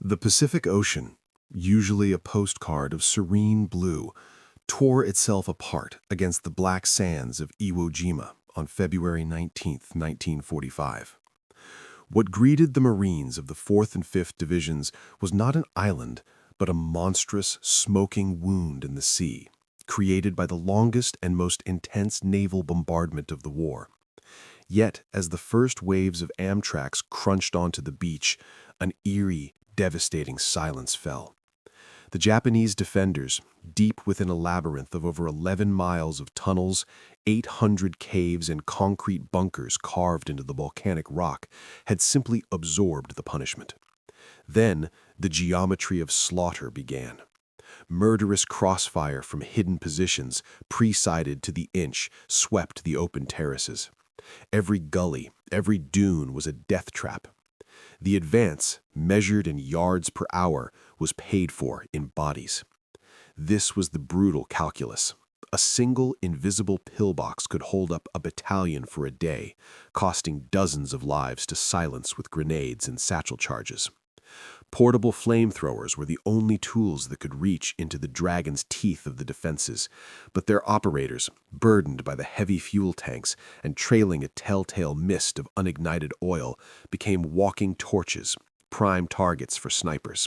The Pacific Ocean, usually a postcard of serene blue, tore itself apart against the black sands of Iwo Jima on February 19, 1945. What greeted the Marines of the 4th and 5th Divisions was not an island, but a monstrous, smoking wound in the sea, created by the longest and most intense naval bombardment of the war. Yet, as the first waves of Amtracs crunched onto the beach, an eerie, devastating silence fell. The Japanese defenders, deep within a labyrinth of over 11 miles of tunnels, 800 caves, and concrete bunkers carved into the volcanic rock, had simply absorbed the punishment. Then, the geometry of slaughter began. Murderous crossfire from hidden positions, pre-sighted to the inch, swept the open terraces. Every gully, every dune was a death trap. The advance, measured in yards per hour, was paid for in bodies. This was the brutal calculus. A single invisible pillbox could hold up a battalion for a day, costing dozens of lives to silence with grenades and satchel charges. Portable flamethrowers were the only tools that could reach into the dragon's teeth of the defenses, but their operators, burdened by the heavy fuel tanks and trailing a telltale mist of unignited oil, became walking torches, prime targets for snipers.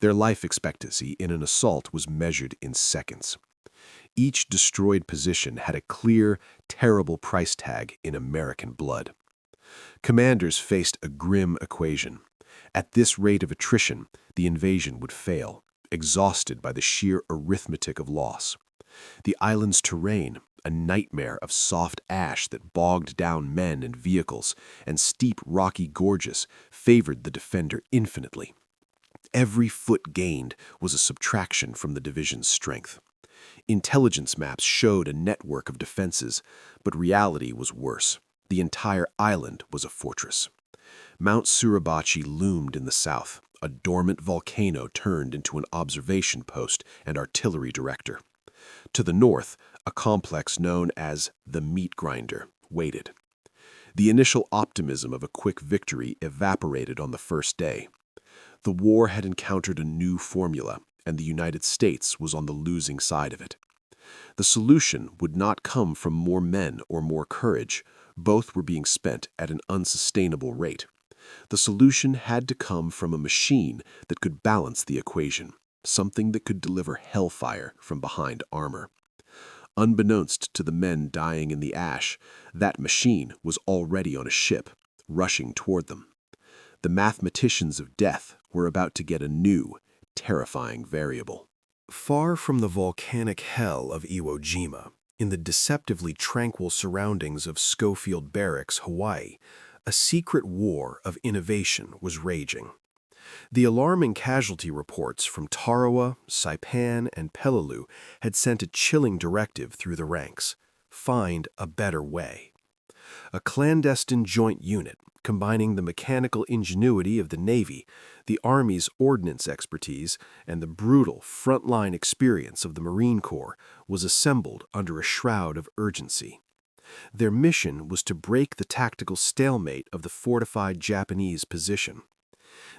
Their life expectancy in an assault was measured in seconds. Each destroyed position had a clear, terrible price tag in American blood. Commanders faced a grim equation. At this rate of attrition, the invasion would fail, exhausted by the sheer arithmetic of loss. The island's terrain, a nightmare of soft ash that bogged down men and vehicles, and steep rocky gorges, favored the defender infinitely. Every foot gained was a subtraction from the division's strength. Intelligence maps showed a network of defenses, but reality was worse. The entire island was a fortress. Mount Suribachi loomed in the south, a dormant volcano turned into an observation post and artillery director. To the north, a complex known as the Meat Grinder waited. The initial optimism of a quick victory evaporated on the first day. The war had encountered a new formula, and the United States was on the losing side of it. The solution would not come from more men or more courage. Both were being spent at an unsustainable rate. The solution had to come from a machine that could balance the equation, something that could deliver hellfire from behind armor. Unbeknownst to the men dying in the ash, that machine was already on a ship, rushing toward them. The mathematicians of death were about to get a new, terrifying variable. Far from the volcanic hell of Iwo Jima, in the deceptively tranquil surroundings of Schofield Barracks, Hawaii, a secret war of innovation was raging. The alarming casualty reports from Tarawa, Saipan, and Peleliu had sent a chilling directive through the ranks: find a better way. A clandestine joint unit, combining the mechanical ingenuity of the Navy, the Army's ordnance expertise, and the brutal frontline experience of the Marine Corps, was assembled under a shroud of urgency. Their mission was to break the tactical stalemate of the fortified Japanese position.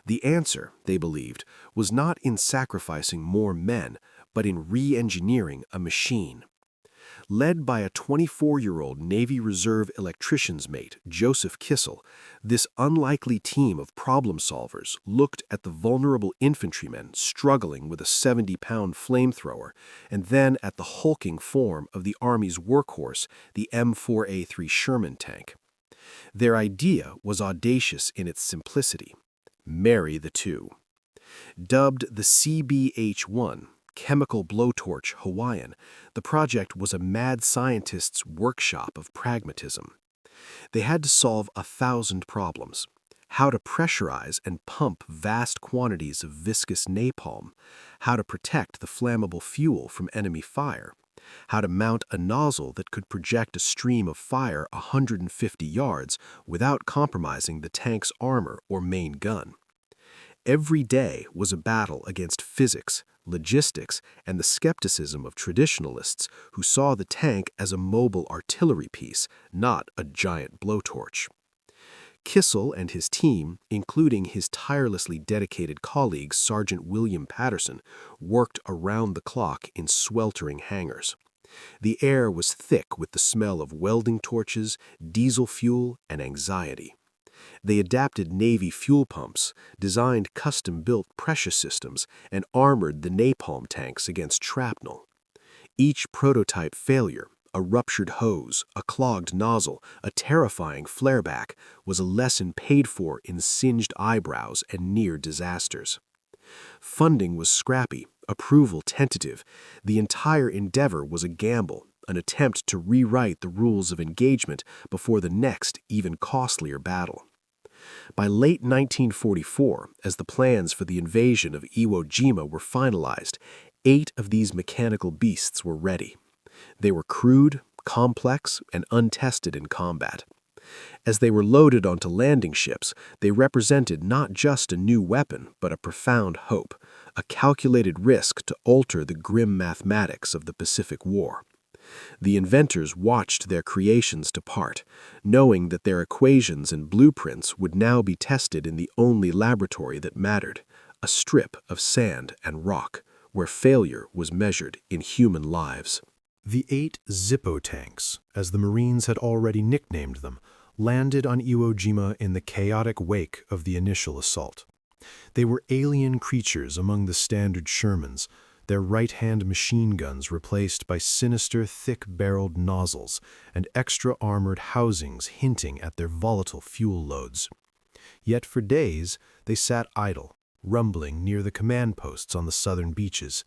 The answer, they believed, was not in sacrificing more men, but in re-engineering a machine. Led by a 24-year-old Navy Reserve electrician's mate, Joseph Kissel, this unlikely team of problem solvers looked at the vulnerable infantrymen struggling with a 70-pound flamethrower, and then at the hulking form of the Army's workhorse, the M4A3 Sherman tank. Their idea was audacious in its simplicity: marry the two. Dubbed the CBH-1, Chemical Blowtorch Hawaiian, the project was a mad scientist's workshop of pragmatism. They had to solve 1,000 problems: how to pressurize and pump vast quantities of viscous napalm, how to protect the flammable fuel from enemy fire, how to mount a nozzle that could project a stream of fire 150 yards without compromising the tank's armor or main gun. Every day was a battle against physics, logistics, and the skepticism of traditionalists who saw the tank as a mobile artillery piece, not a giant blowtorch. Kissel and his team, including his tirelessly dedicated colleague Sergeant William Patterson, worked around the clock in sweltering hangars. The air was thick with the smell of welding torches, diesel fuel, and anxiety. They adapted Navy fuel pumps, designed custom-built pressure systems, and armored the napalm tanks against shrapnel. Each prototype failure, a ruptured hose, a clogged nozzle, a terrifying flareback, was a lesson paid for in singed eyebrows and near disasters. Funding was scrappy, approval tentative. The entire endeavor was a gamble, an attempt to rewrite the rules of engagement before the next, even costlier battle. By late 1944, as the plans for the invasion of Iwo Jima were finalized, 8 of these mechanical beasts were ready. They were crude, complex, and untested in combat. As they were loaded onto landing ships, they represented not just a new weapon, but a profound hope, a calculated risk to alter the grim mathematics of the Pacific War. The inventors watched their creations depart, knowing that their equations and blueprints would now be tested in the only laboratory that mattered, a strip of sand and rock, where failure was measured in human lives. The 8 Zippo tanks, as the Marines had already nicknamed them, landed on Iwo Jima in the chaotic wake of the initial assault. They were alien creatures among the standard Shermans, their right-hand machine guns replaced by sinister, thick-barreled nozzles and extra-armored housings hinting at their volatile fuel loads. Yet for days, they sat idle, rumbling near the command posts on the southern beaches.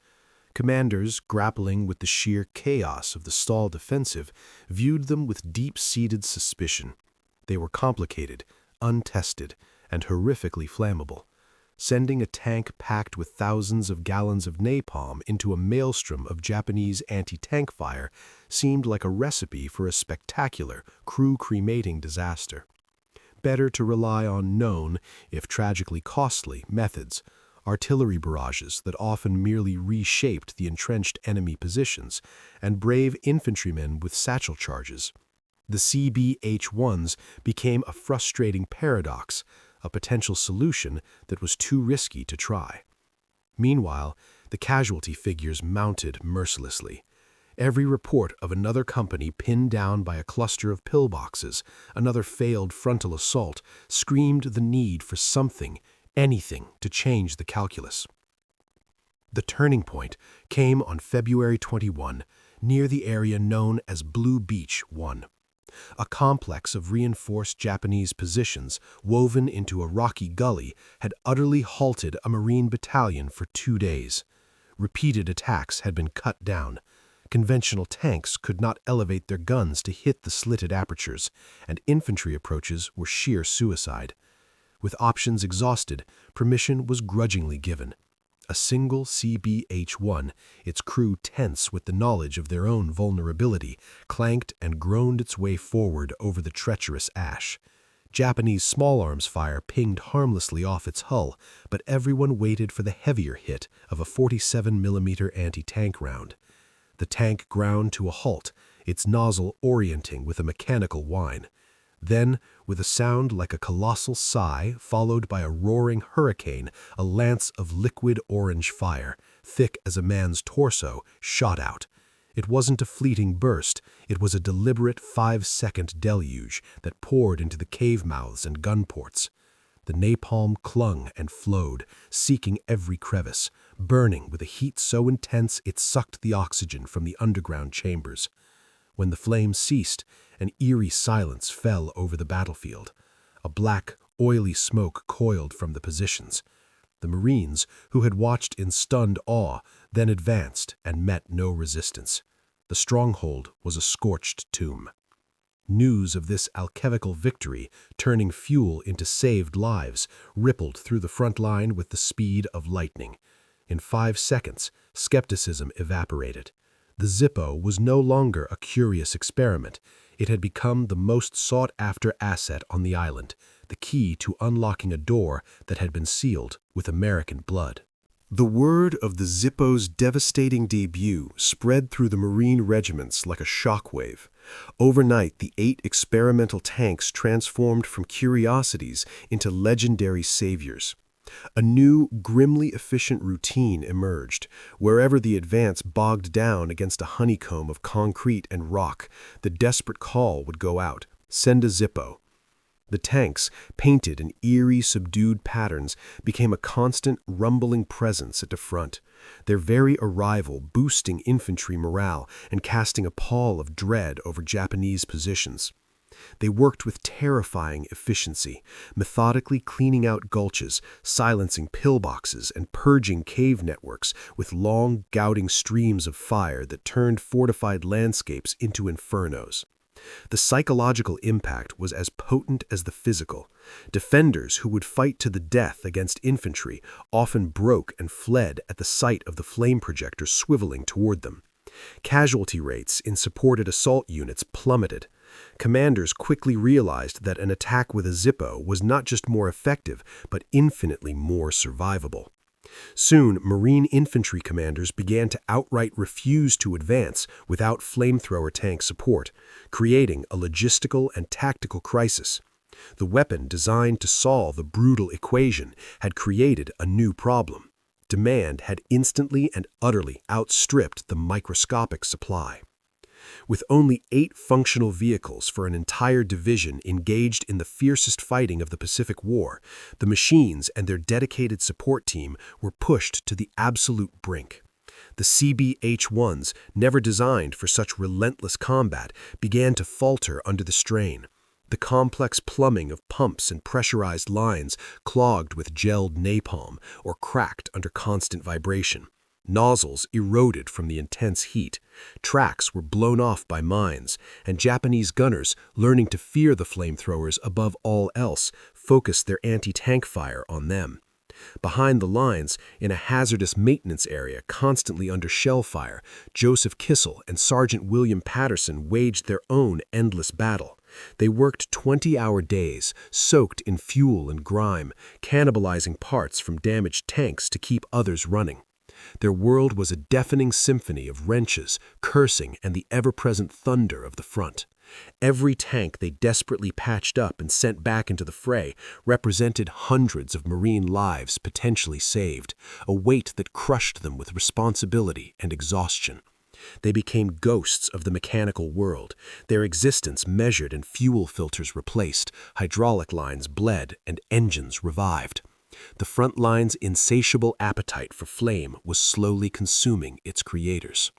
Commanders, grappling with the sheer chaos of the stalled offensive, viewed them with deep-seated suspicion. They were complicated, untested, and horrifically flammable. Sending a tank packed with thousands of gallons of napalm into a maelstrom of Japanese anti-tank fire seemed like a recipe for a spectacular, crew-cremating disaster. Better to rely on known, if tragically costly, methods, artillery barrages that often merely reshaped the entrenched enemy positions, and brave infantrymen with satchel charges. The CBH-1s became a frustrating paradox, a potential solution that was too risky to try. Meanwhile, the casualty figures mounted mercilessly. Every report of another company pinned down by a cluster of pillboxes, another failed frontal assault, screamed the need for something, anything, to change the calculus. The turning point came on February 21, near the area known as Blue Beach 1. A complex of reinforced Japanese positions woven into a rocky gully had utterly halted a Marine battalion for 2 days. Repeated attacks had been cut down. Conventional tanks could not elevate their guns to hit the slitted apertures, and infantry approaches were sheer suicide. With options exhausted, permission was grudgingly given. A single CBH-1, its crew tense with the knowledge of their own vulnerability, clanked and groaned its way forward over the treacherous ash. Japanese small arms fire pinged harmlessly off its hull, but everyone waited for the heavier hit of a 47mm anti-tank round. The tank ground to a halt, its nozzle orienting with a mechanical whine. Then, with a sound like a colossal sigh, followed by a roaring hurricane, a lance of liquid orange fire, thick as a man's torso, shot out. It wasn't a fleeting burst, it was a deliberate 5-second deluge that poured into the cave mouths and gun ports. The napalm clung and flowed, seeking every crevice, burning with a heat so intense it sucked the oxygen from the underground chambers. When the flames ceased, an eerie silence fell over the battlefield. A black, oily smoke coiled from the positions. The Marines, who had watched in stunned awe, then advanced and met no resistance. The stronghold was a scorched tomb. News of this alchemical victory, turning fuel into saved lives, rippled through the front line with the speed of lightning. In 5 seconds, skepticism evaporated. The Zippo was no longer a curious experiment. It had become the most sought-after asset on the island, the key to unlocking a door that had been sealed with American blood. The word of the Zippo's devastating debut spread through the Marine regiments like a shockwave. Overnight, the 8 experimental tanks transformed from curiosities into legendary saviors. A new, grimly efficient routine emerged. Wherever the advance bogged down against a honeycomb of concrete and rock, the desperate call would go out, "Send a Zippo." The tanks, painted in eerie, subdued patterns, became a constant, rumbling presence at the front, their very arrival boosting infantry morale and casting a pall of dread over Japanese positions. They worked with terrifying efficiency, methodically cleaning out gulches, silencing pillboxes, and purging cave networks with long, gouting streams of fire that turned fortified landscapes into infernos. The psychological impact was as potent as the physical. Defenders who would fight to the death against infantry often broke and fled at the sight of the flame projector swiveling toward them. Casualty rates in supported assault units plummeted. Commanders quickly realized that an attack with a Zippo was not just more effective, but infinitely more survivable. Soon, Marine infantry commanders began to outright refuse to advance without flamethrower tank support, creating a logistical and tactical crisis. The weapon designed to solve a brutal equation had created a new problem. Demand had instantly and utterly outstripped the microscopic supply. With only 8 functional vehicles for an entire division engaged in the fiercest fighting of the Pacific War, the machines and their dedicated support team were pushed to the absolute brink. The CB-H-1s, never designed for such relentless combat, began to falter under the strain. The complex plumbing of pumps and pressurized lines clogged with gelled napalm or cracked under constant vibration. Nozzles eroded from the intense heat. Tracks were blown off by mines, and Japanese gunners, learning to fear the flamethrowers above all else, focused their anti-tank fire on them. Behind the lines, in a hazardous maintenance area constantly under shell fire, Joseph Kissel and Sergeant William Patterson waged their own endless battle. They worked 20-hour days, soaked in fuel and grime, cannibalizing parts from damaged tanks to keep others running. Their world was a deafening symphony of wrenches, cursing, and the ever-present thunder of the front. Every tank they desperately patched up and sent back into the fray represented hundreds of Marine lives potentially saved, a weight that crushed them with responsibility and exhaustion. They became ghosts of the mechanical world, their existence measured and fuel filters replaced, hydraulic lines bled, and engines revived. The front line's insatiable appetite for flame was slowly consuming its creators.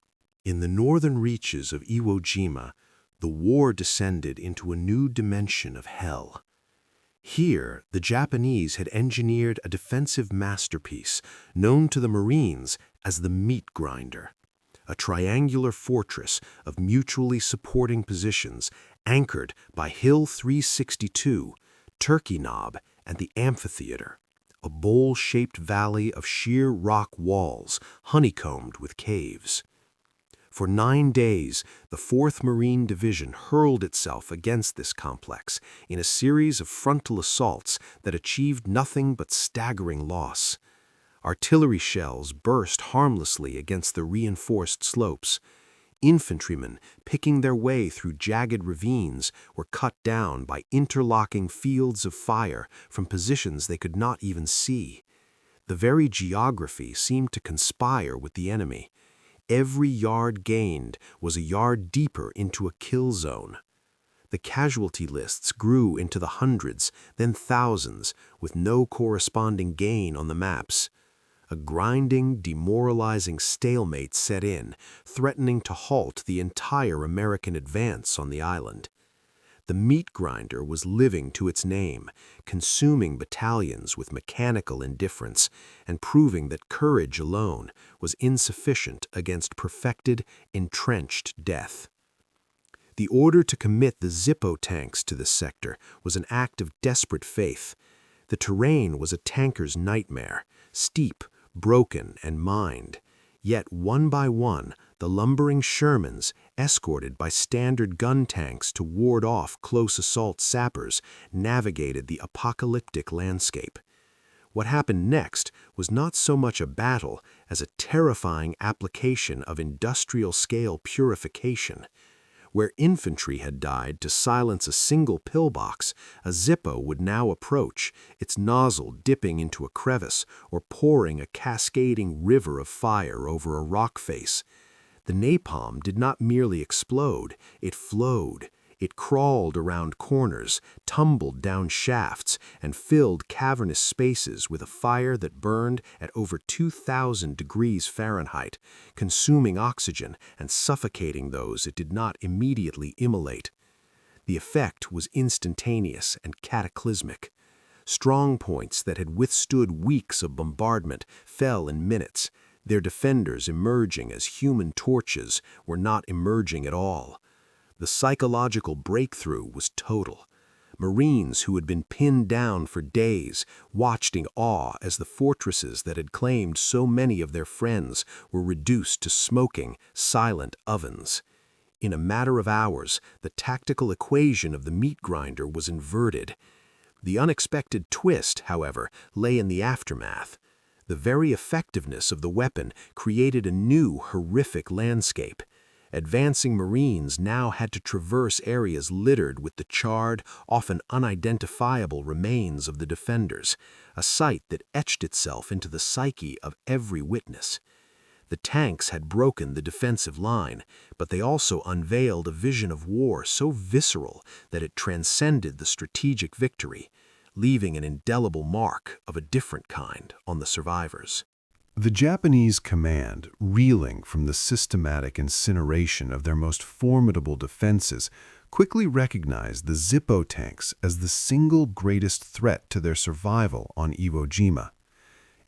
In the northern reaches of Iwo Jima, the war descended into a new dimension of hell. Here, the Japanese had engineered a defensive masterpiece known to the Marines as the meat grinder, a triangular fortress of mutually supporting positions anchored by Hill 362, Turkey Knob, and the amphitheater, a bowl-shaped valley of sheer rock walls honeycombed with caves. For 9 days, the 4th Marine Division hurled itself against this complex in a series of frontal assaults that achieved nothing but staggering loss. Artillery shells burst harmlessly against the reinforced slopes. Infantrymen, picking their way through jagged ravines, were cut down by interlocking fields of fire from positions they could not even see. The very geography seemed to conspire with the enemy. Every yard gained was a yard deeper into a kill zone. The casualty lists grew into the hundreds, then thousands, with no corresponding gain on the maps. A grinding, demoralizing stalemate set in, threatening to halt the entire American advance on the island. The meat grinder was living to its name, consuming battalions with mechanical indifference and proving that courage alone was insufficient against perfected, entrenched death. The order to commit the Zippo tanks to this sector was an act of desperate faith. The terrain was a tanker's nightmare, steep, broken, and mined. Yet one by one, the lumbering Shermans, escorted by standard gun tanks to ward off close assault sappers, navigated the apocalyptic landscape. What happened next was not so much a battle as a terrifying application of industrial-scale purification. Where infantry had died to silence a single pillbox, a Zippo would now approach, its nozzle dipping into a crevice or pouring a cascading river of fire over a rock face. The napalm did not merely explode, it flowed. It crawled around corners, tumbled down shafts, and filled cavernous spaces with a fire that burned at over 2,000 degrees Fahrenheit, consuming oxygen and suffocating those it did not immediately immolate. The effect was instantaneous and cataclysmic. Strong points that had withstood weeks of bombardment fell in minutes. Their defenders, emerging as human torches, were not emerging at all. The psychological breakthrough was total. Marines who had been pinned down for days watched in awe as the fortresses that had claimed so many of their friends were reduced to smoking, silent ovens. In a matter of hours, the tactical equation of the meat grinder was inverted. The unexpected twist, however, lay in the aftermath. The very effectiveness of the weapon created a new, horrific landscape. Advancing Marines now had to traverse areas littered with the charred, often unidentifiable remains of the defenders, a sight that etched itself into the psyche of every witness. The tanks had broken the defensive line, but they also unveiled a vision of war so visceral that it transcended the strategic victory, leaving an indelible mark of a different kind on the survivors. The Japanese command, reeling from the systematic incineration of their most formidable defenses, quickly recognized the Zippo tanks as the single greatest threat to their survival on Iwo Jima.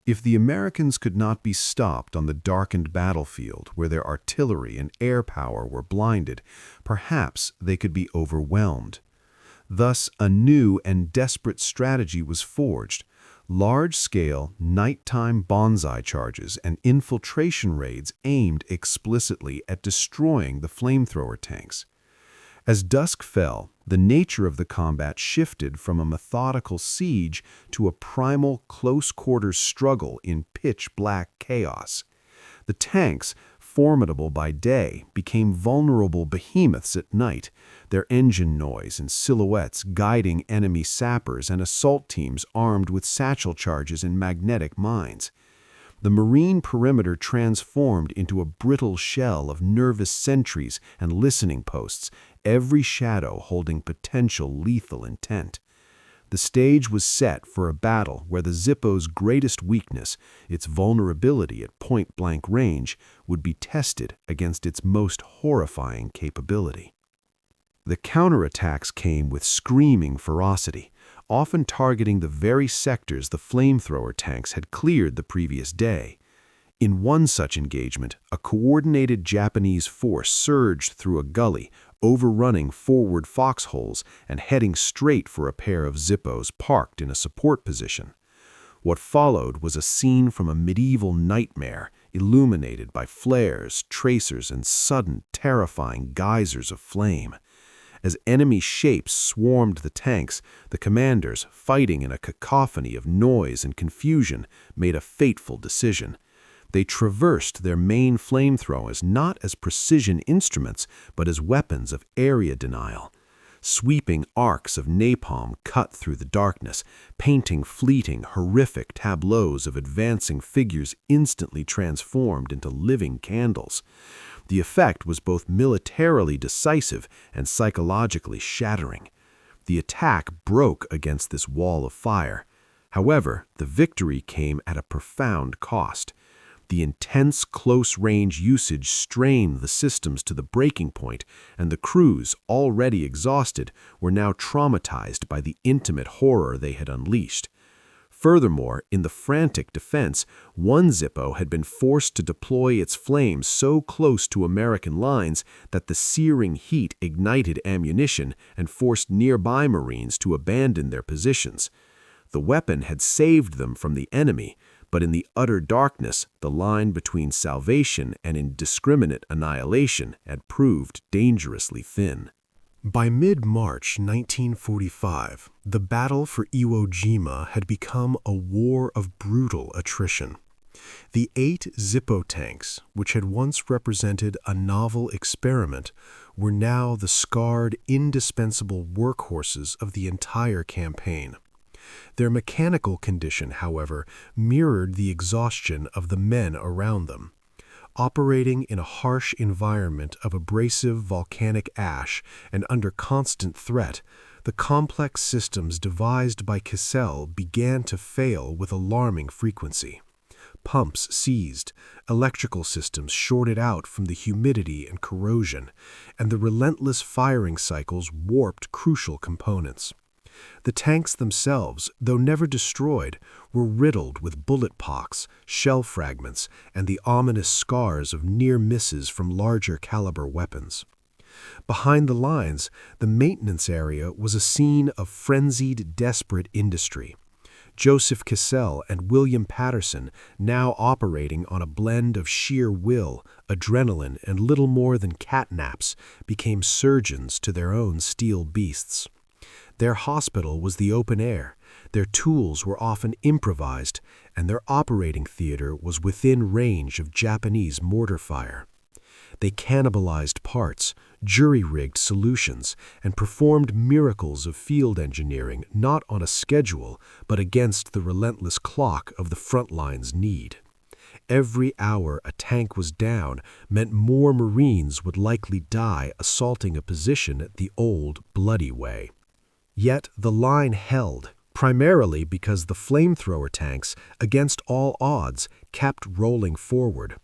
If the Americans could not be stopped on the darkened battlefield where their artillery and air power were blinded, perhaps they could be overwhelmed. Thus, a new and desperate strategy was forged. Large-scale, nighttime bonsai charges and infiltration raids aimed explicitly at destroying the flamethrower tanks. As dusk fell, the nature of the combat shifted from a methodical siege to a primal, close-quarters struggle in pitch-black chaos. The tanks, formidable by day, became vulnerable behemoths at night, their engine noise and silhouettes guiding enemy sappers and assault teams armed with satchel charges and magnetic mines. The marine perimeter transformed into a brittle shell of nervous sentries and listening posts, every shadow holding potential lethal intent. The stage was set for a battle where the Zippo's greatest weakness, its vulnerability at point-blank range, would be tested against its most horrifying capability. The counterattacks came with screaming ferocity, often targeting the very sectors the flamethrower tanks had cleared the previous day. In one such engagement, a coordinated Japanese force surged through a gully, overrunning forward foxholes and heading straight for a pair of Zippos parked in a support position. What followed was a scene from a medieval nightmare, illuminated by flares, tracers, and sudden, terrifying geysers of flame. As enemy shapes swarmed the tanks, the commanders, fighting in a cacophony of noise and confusion, made a fateful decision. They traversed their main flamethrowers not as precision instruments, but as weapons of area denial. Sweeping arcs of napalm cut through the darkness, painting fleeting, horrific tableaus of advancing figures instantly transformed into living candles. The effect was both militarily decisive and psychologically shattering. The attack broke against this wall of fire. However, the victory came at a profound cost. The intense close-range usage strained the systems to the breaking point, and the crews, already exhausted, were now traumatized by the intimate horror they had unleashed. Furthermore, in the frantic defense, one Zippo had been forced to deploy its flames so close to American lines that the searing heat ignited ammunition and forced nearby Marines to abandon their positions. The weapon had saved them from the enemy, but in the utter darkness, the line between salvation and indiscriminate annihilation had proved dangerously thin. By mid-March 1945, the battle for Iwo Jima had become a war of brutal attrition. The 8 Zippo tanks, which had once represented a novel experiment, were now the scarred, indispensable workhorses of the entire campaign. Their mechanical condition, however, mirrored the exhaustion of the men around them. Operating in a harsh environment of abrasive volcanic ash and under constant threat, the complex systems devised by Kissel began to fail with alarming frequency. Pumps seized, electrical systems shorted out from the humidity and corrosion, and the relentless firing cycles warped crucial components. The tanks themselves, though never destroyed, were riddled with bullet pocks, shell fragments, and the ominous scars of near misses from larger caliber weapons. Behind the lines, the maintenance area was a scene of frenzied, desperate industry. Joseph Kissel and William Patterson, now operating on a blend of sheer will, adrenaline, and little more than catnaps, became surgeons to their own steel beasts. Their hospital was the open air, their tools were often improvised, and their operating theater was within range of Japanese mortar fire. They cannibalized parts, jury-rigged solutions, and performed miracles of field engineering not on a schedule, but against the relentless clock of the front line's need. Every hour a tank was down meant more Marines would likely die assaulting a position the old, bloody way. Yet the line held, primarily because the flamethrower tanks, against all odds, kept rolling forward.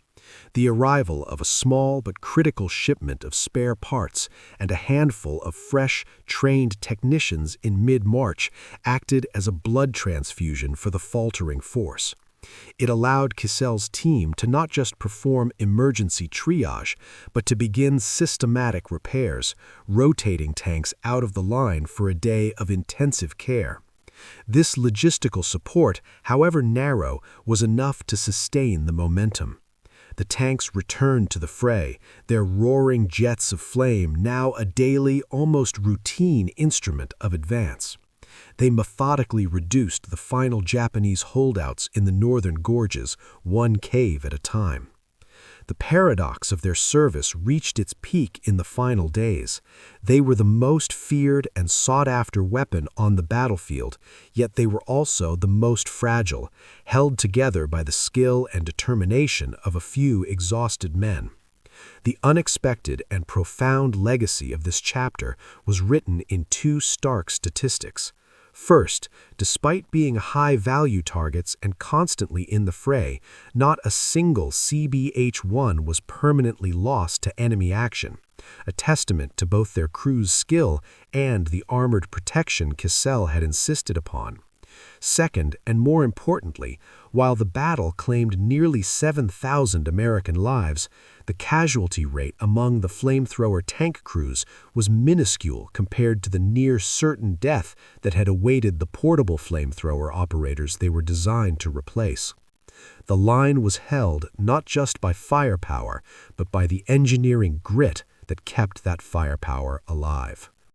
The arrival of a small but critical shipment of spare parts and a handful of fresh, trained technicians in mid-March acted as a blood transfusion for the faltering force. It allowed Kissel's team to not just perform emergency triage, but to begin systematic repairs, rotating tanks out of the line for a day of intensive care. This logistical support, however narrow, was enough to sustain the momentum. The tanks returned to the fray, their roaring jets of flame now a daily, almost routine instrument of advance. They methodically reduced the final Japanese holdouts in the northern gorges, one cave at a time. The paradox of their service reached its peak in the final days. They were the most feared and sought-after weapon on the battlefield, yet they were also the most fragile, held together by the skill and determination of a few exhausted men. The unexpected and profound legacy of this chapter was written in 2 stark statistics. First, despite being high-value targets and constantly in the fray, not a single CBH-1 was permanently lost to enemy action, a testament to both their crew's skill and the armored protection Kissel had insisted upon. Second, and more importantly, while the battle claimed nearly 7,000 American lives, the casualty rate among the flamethrower tank crews was minuscule compared to the near-certain death that had awaited the portable flamethrower operators they were designed to replace. The line was held not just by firepower, but by the engineering grit that kept that firepower alive.